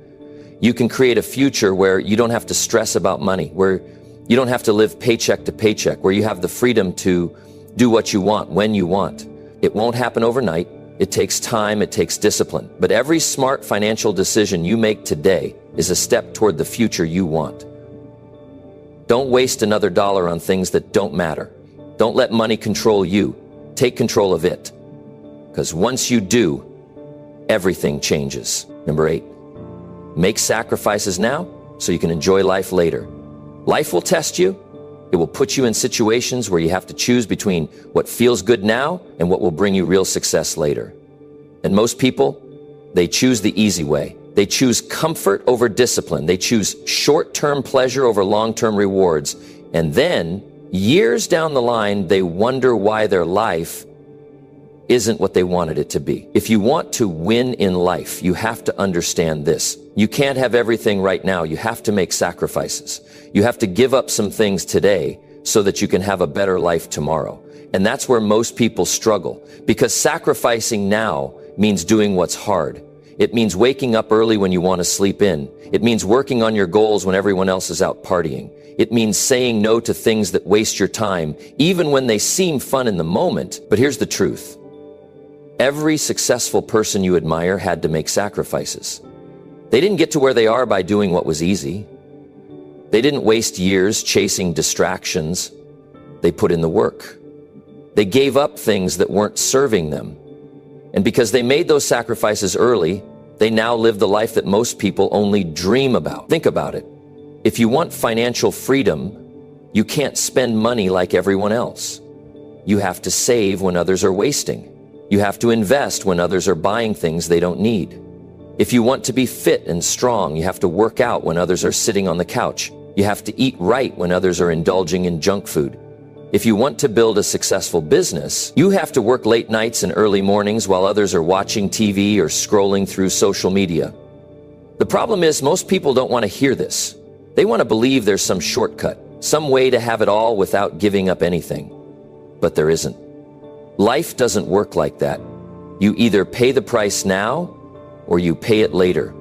A: You can create a future where you don't have to stress about money, where you don't have to live paycheck to paycheck, where you have the freedom to do what you want when you want. It won't happen overnight. It takes time, it takes discipline. But every smart financial decision you make today is a step toward the future you want. Don't waste another dollar on things that don't matter. Don't let money control you. Take control of it. Because once you do, everything changes. Number 8, make sacrifices now so you can enjoy life later. Life will test you. It will put you in situations where you have to choose between what feels good now and what will bring you real success later. And most people, they choose the easy way. They choose comfort over discipline. They choose short-term pleasure over long-term rewards. And then, years down the line, they wonder why their life isn't what they wanted it to be. If you want to win in life, you have to understand this. You can't have everything right now. You have to make sacrifices. You have to give up some things today so that you can have a better life tomorrow. And that's where most people struggle, because sacrificing now means doing what's hard. It means waking up early when you want to sleep in. It means working on your goals when everyone else is out partying. It means saying no to things that waste your time, even when they seem fun in the moment. But here's the truth. Every successful person you admire had to make sacrifices. They didn't get to where they are by doing what was easy. They didn't waste years chasing distractions. They put in the work. They gave up things that weren't serving them. And because they made those sacrifices early, they now live the life that most people only dream about. Think about it. If you want financial freedom, you can't spend money like everyone else. You have to save when others are wasting. You have to invest when others are buying things they don't need. If you want to be fit and strong, you have to work out when others are sitting on the couch. You have to eat right when others are indulging in junk food. If you want to build a successful business, you have to work late nights and early mornings while others are watching TV or scrolling through social media. The problem is most people don't want to hear this. They want to believe there's some shortcut, some way to have it all without giving up anything. But there isn't. Life doesn't work like that. You either pay the price now or you pay it later.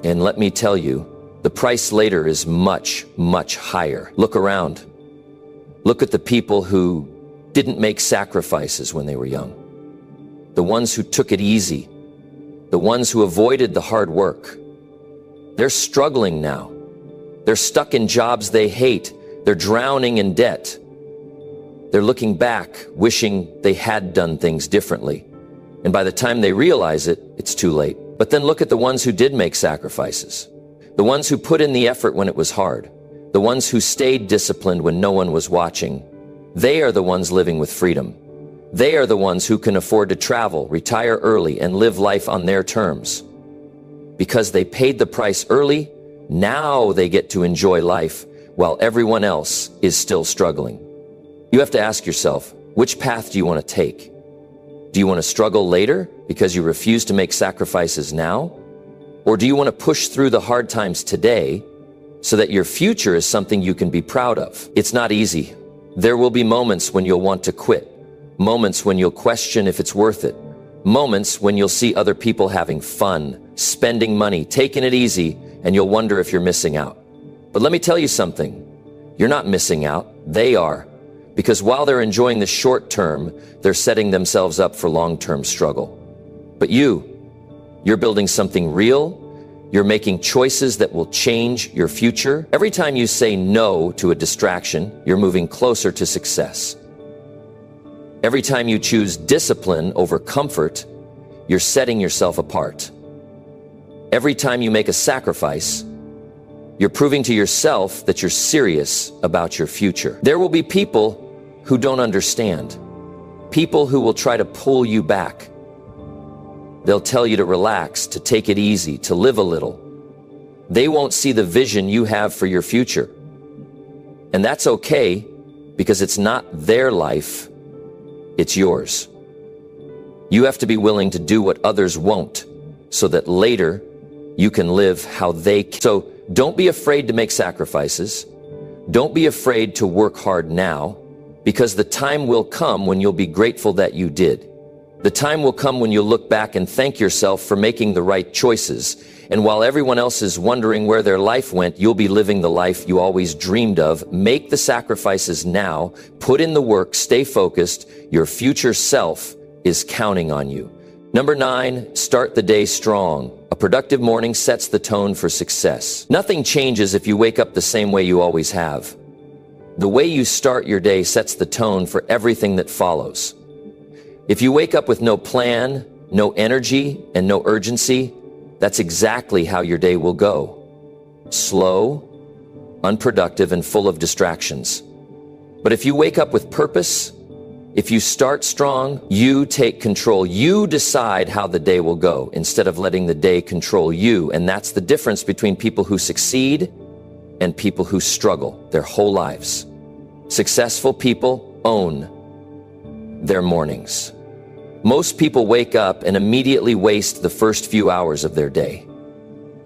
A: And let me tell you, the price later is much, much higher. Look around. Look at the people who didn't make sacrifices when they were young. The ones who took it easy. The ones who avoided the hard work. They're struggling now. They're stuck in jobs they hate. They're drowning in debt. They're looking back, wishing they had done things differently. And by the time they realize it, it's too late. But then look at the ones who did make sacrifices. The ones who put in the effort when it was hard. The ones who stayed disciplined when no one was watching. They are the ones living with freedom. They are the ones who can afford to travel, retire early, and live life on their terms. Because they paid the price early, now they get to enjoy life while everyone else is still struggling. You have to ask yourself, which path do you want to take? Do you want to struggle later because you refuse to make sacrifices now? Or do you want to push through the hard times today so that your future is something you can be proud of? It's not easy. There will be moments when you'll want to quit. Moments when you'll question if it's worth it. Moments when you'll see other people having fun, spending money, taking it easy, and you'll wonder if you're missing out. But let me tell you something. You're not missing out. They are. Because while they're enjoying the short term, they're setting themselves up for long-term struggle. But you're building something real. You're making choices that will change your future. Every time you say no to a distraction, you're moving closer to success. Every time you choose discipline over comfort, you're setting yourself apart. Every time you make a sacrifice, you're proving to yourself that you're serious about your future. There will be people who don't understand. People who will try to pull you back. They'll tell you to relax, to take it easy, to live a little. They won't see the vision you have for your future. And that's okay, because it's not their life, it's yours. You have to be willing to do what others won't, so that later you can live how they can. So don't be afraid to make sacrifices. Don't be afraid to work hard now, because the time will come when you'll be grateful that you did. The time will come when you'll look back and thank yourself for making the right choices. And while everyone else is wondering where their life went, you'll be living the life you always dreamed of. Make the sacrifices now. Put in the work. Stay focused. Your future self is counting on you. Number 9, start the day strong. A productive morning sets the tone for success. Nothing changes if you wake up the same way you always have. The way you start your day sets the tone for everything that follows. If you wake up with no plan, no energy, and no urgency, that's exactly how your day will go. Slow, unproductive, and full of distractions. But if you wake up with purpose, if you start strong, you take control. You decide how the day will go instead of letting the day control you. And that's the difference between people who succeed and people who struggle their whole lives. Successful people own their mornings. Most people wake up and immediately waste the first few hours of their day.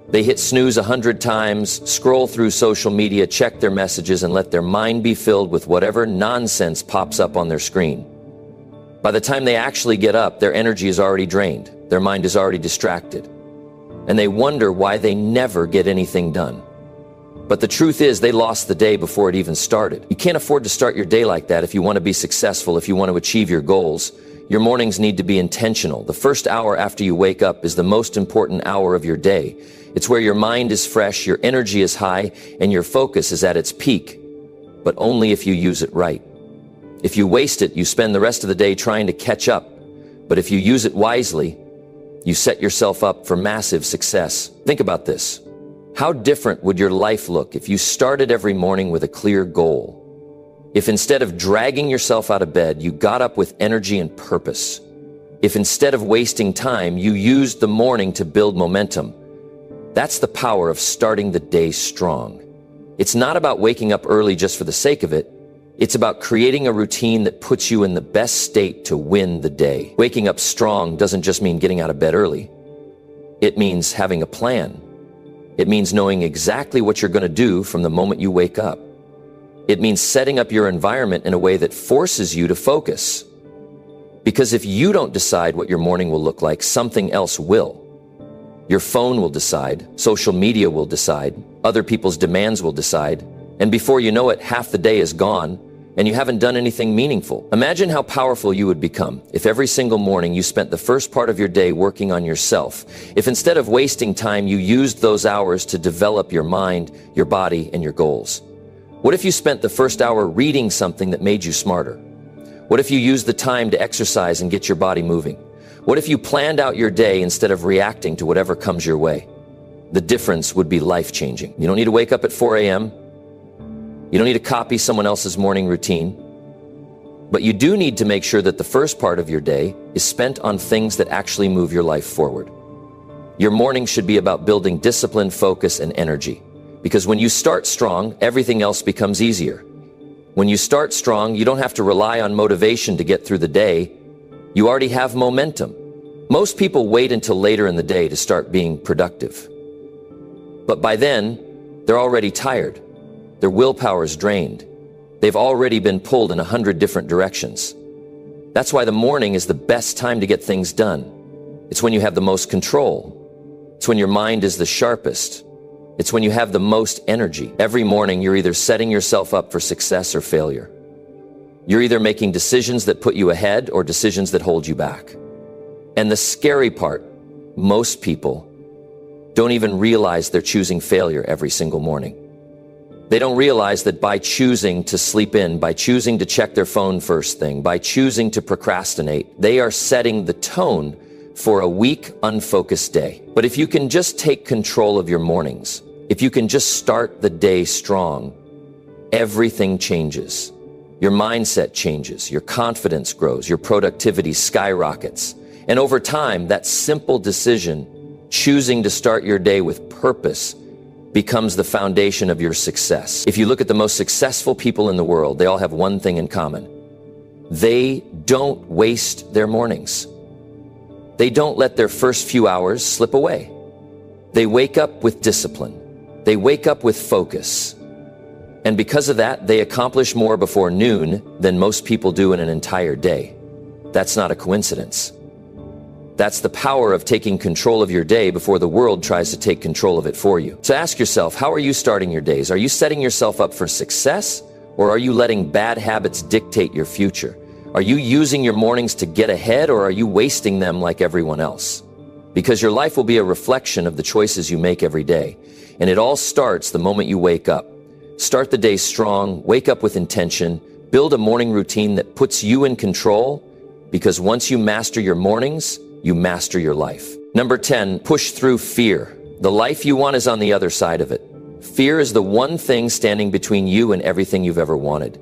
A: They hit snooze 100 times, scroll through social media, check their messages, and let their mind be filled with whatever nonsense pops up on their screen. By the time they actually get up, their energy is already drained. Their mind is already distracted. And they wonder why they never get anything done. But the truth is, they lost the day before it even started. You can't afford to start your day like that if you want to be successful, if you want to achieve your goals. Your mornings need to be intentional. The first hour after you wake up is the most important hour of your day. It's where your mind is fresh, your energy is high, and your focus is at its peak. But only if you use it right. If you waste it, you spend the rest of the day trying to catch up. But if you use it wisely, you set yourself up for massive success. Think about this. How different would your life look if you started every morning with a clear goal? If instead of dragging yourself out of bed, you got up with energy and purpose. If instead of wasting time, you used the morning to build momentum. That's the power of starting the day strong. It's not about waking up early just for the sake of it. It's about creating a routine that puts you in the best state to win the day. Waking up strong doesn't just mean getting out of bed early. It means having a plan. It means knowing exactly what you're going to do from the moment you wake up. It means setting up your environment in a way that forces you to focus. Because if you don't decide what your morning will look like, something else will. Your phone will decide, social media will decide, other people's demands will decide, and before you know it, half the day is gone, and you haven't done anything meaningful. Imagine how powerful you would become if every single morning you spent the first part of your day working on yourself. If instead of wasting time, you used those hours to develop your mind, your body, and your goals. What if you spent the first hour reading something that made you smarter? What if you used the time to exercise and get your body moving? What if you planned out your day instead of reacting to whatever comes your way? The difference would be life-changing. You don't need to wake up at 4 a.m. You don't need to copy someone else's morning routine. But you do need to make sure that the first part of your day is spent on things that actually move your life forward. Your morning should be about building discipline, focus, and energy. Because when you start strong, everything else becomes easier. When you start strong, you don't have to rely on motivation to get through the day. You already have momentum. Most people wait until later in the day to start being productive. But by then, they're already tired. Their willpower is drained. They've already been pulled in 100 different directions. That's why the morning is the best time to get things done. It's when you have the most control. It's when your mind is the sharpest. It's when you have the most energy. Every morning, you're either setting yourself up for success or failure. You're either making decisions that put you ahead or decisions that hold you back. And the scary part, most people don't even realize they're choosing failure every single morning. They don't realize that by choosing to sleep in, by choosing to check their phone first thing, by choosing to procrastinate, they are setting the tone for a weak, unfocused day. But if you can just take control of your mornings, if you can just start the day strong, everything changes. Your mindset changes, your confidence grows, your productivity skyrockets. And over time, that simple decision, choosing to start your day with purpose, becomes the foundation of your success. If you look at the most successful people in the world, they all have one thing in common. They don't waste their mornings. They don't let their first few hours slip away. They wake up with discipline. They wake up with focus. And because of that, they accomplish more before noon than most people do in an entire day. That's not a coincidence. That's the power of taking control of your day before the world tries to take control of it for you. So ask yourself, how are you starting your days? Are you setting yourself up for success, or are you letting bad habits dictate your future? Are you using your mornings to get ahead, or are you wasting them like everyone else? Because your life will be a reflection of the choices you make every day. And it all starts the moment you wake up. Start the day strong, wake up with intention, build a morning routine that puts you in control, because once you master your mornings, you master your life. Number 10, push through fear. The life you want is on the other side of it. Fear is the one thing standing between you and everything you've ever wanted.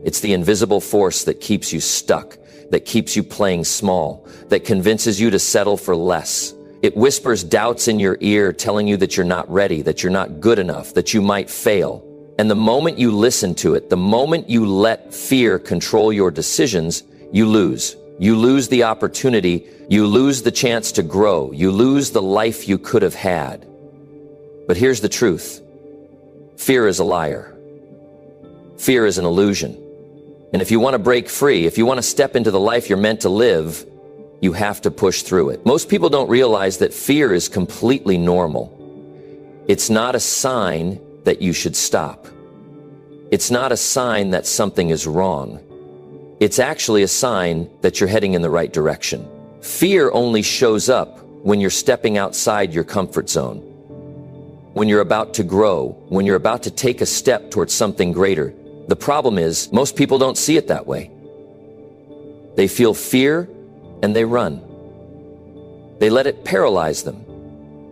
A: It's the invisible force that keeps you stuck, that keeps you playing small, that convinces you to settle for less. It whispers doubts in your ear, telling you that you're not ready, that you're not good enough, that you might fail. And the moment you listen to it, the moment you let fear control your decisions, you lose. You lose the opportunity. You lose the chance to grow. You lose the life you could have had. But here's the truth. Fear is a liar. Fear is an illusion. And if you want to break free, if you want to step into the life you're meant to live, you have to push through it. Most people don't realize that fear is completely normal. It's not a sign that you should stop. It's not a sign that something is wrong. It's actually a sign that you're heading in the right direction. Fear only shows up when you're stepping outside your comfort zone, when you're about to grow, when you're about to take a step towards something greater. The problem is, most people don't see it that way. They feel fear and they run. They let it paralyze them.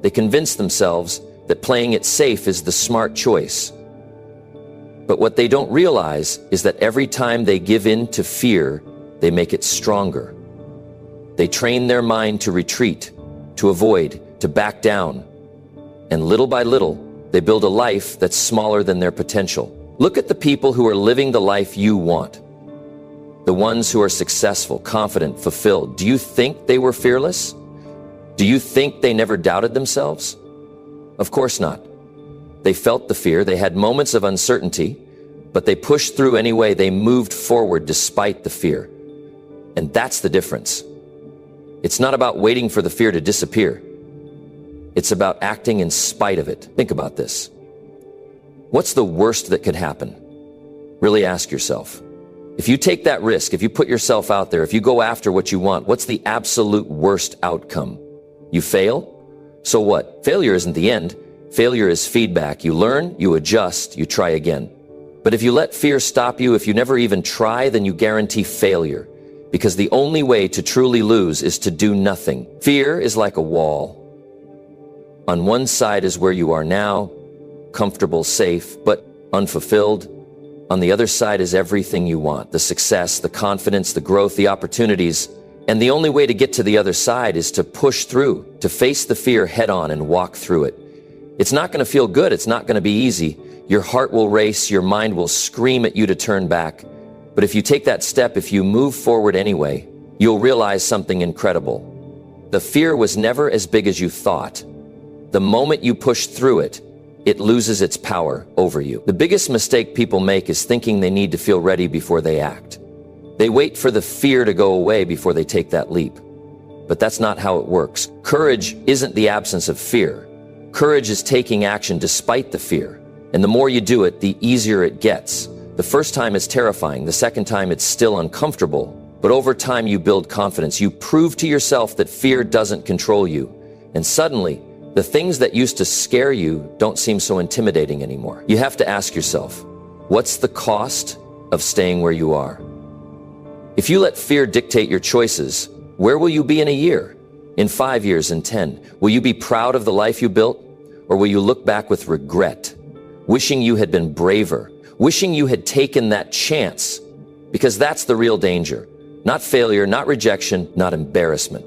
A: They convince themselves that playing it safe is the smart choice. But what they don't realize is that every time they give in to fear, they make it stronger. They train their mind to retreat, to avoid, to back down. And little by little, they build a life that's smaller than their potential. Look at the people who are living the life you want. The ones who are successful, confident, fulfilled. Do you think they were fearless? Do you think they never doubted themselves? Of course not. They felt the fear, they had moments of uncertainty, but they pushed through anyway. They moved forward despite the fear. And that's the difference. It's not about waiting for the fear to disappear. It's about acting in spite of it. Think about this. What's the worst that could happen? Really ask yourself. If you take that risk, if you put yourself out there, if you go after what you want, what's the absolute worst outcome? You fail? So what? Failure isn't the end. Failure is feedback. You learn, you adjust, you try again. But if you let fear stop you, if you never even try, then you guarantee failure. Because the only way to truly lose is to do nothing. Fear is like a wall. On one side is where you are now, comfortable, safe, but unfulfilled. On the other side is everything you want, the success, the confidence, the growth, the opportunities. And the only way to get to the other side is to push through, to face the fear head on and walk through it. It's not going to feel good. It's not going to be easy. Your heart will race. Your mind will scream at you to turn back. But if you take that step, if you move forward anyway, you'll realize something incredible. The fear was never as big as you thought. The moment you push through it, it loses its power over you. The biggest mistake people make is thinking they need to feel ready before they act. They wait for the fear to go away before they take that leap. But that's not how it works. Courage isn't the absence of fear. Courage is taking action despite the fear. And the more you do it, the easier it gets. The first time it's terrifying. The second time it's still uncomfortable. But over time you build confidence. You prove to yourself that fear doesn't control you. And suddenly, the things that used to scare you don't seem so intimidating anymore. You have to ask yourself, what's the cost of staying where you are? If you let fear dictate your choices, where will you be in a year, in 5 years, in 10? Will you be proud of the life you built? Or will you look back with regret, wishing you had been braver, wishing you had taken that chance? Because that's the real danger. Not failure, not rejection, not embarrassment.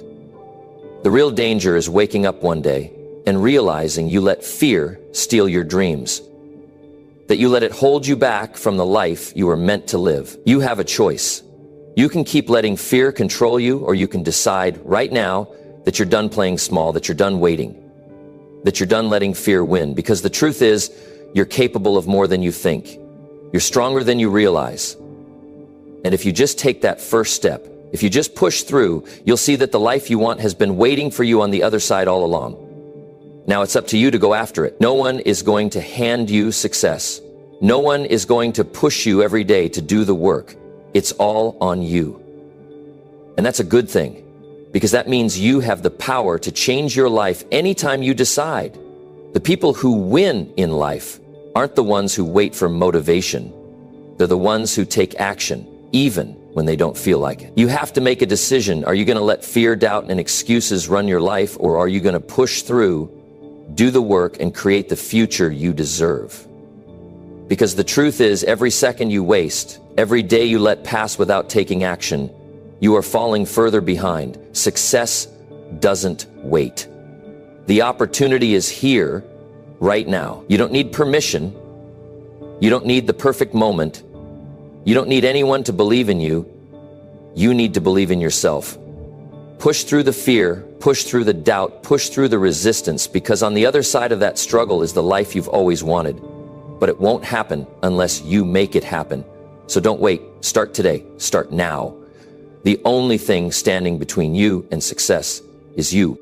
A: The real danger is waking up one day and realizing you let fear steal your dreams, that you let it hold you back from the life you were meant to live. You have a choice. You can keep letting fear control you, or you can decide right now that you're done playing small, that you're done waiting, that you're done letting fear win. Because the truth is, you're capable of more than you think. You're stronger than you realize. And if you just take that first step, if you just push through, you'll see that the life you want has been waiting for you on the other side all along. Now it's up to you to go after it. No one is going to hand you success. No one is going to push you every day to do the work. It's all on you. And that's a good thing, because that means you have the power to change your life anytime you decide. The people who win in life aren't the ones who wait for motivation. They're the ones who take action, even when they don't feel like it. You have to make a decision. Are you going to let fear, doubt, and excuses run your life, or are you going to push through, do the work, and create the future you deserve? Because the truth is, every second you waste, every day you let pass without taking action, you are falling further behind. Success doesn't wait. The opportunity is here, right now. You don't need permission. You don't need the perfect moment. You don't need anyone to believe in you. You need to believe in yourself. Push through the fear, push through the doubt, push through the resistance, because on the other side of that struggle is the life you've always wanted. But it won't happen unless you make it happen. So don't wait. Start today. Start now. The only thing standing between you and success is you.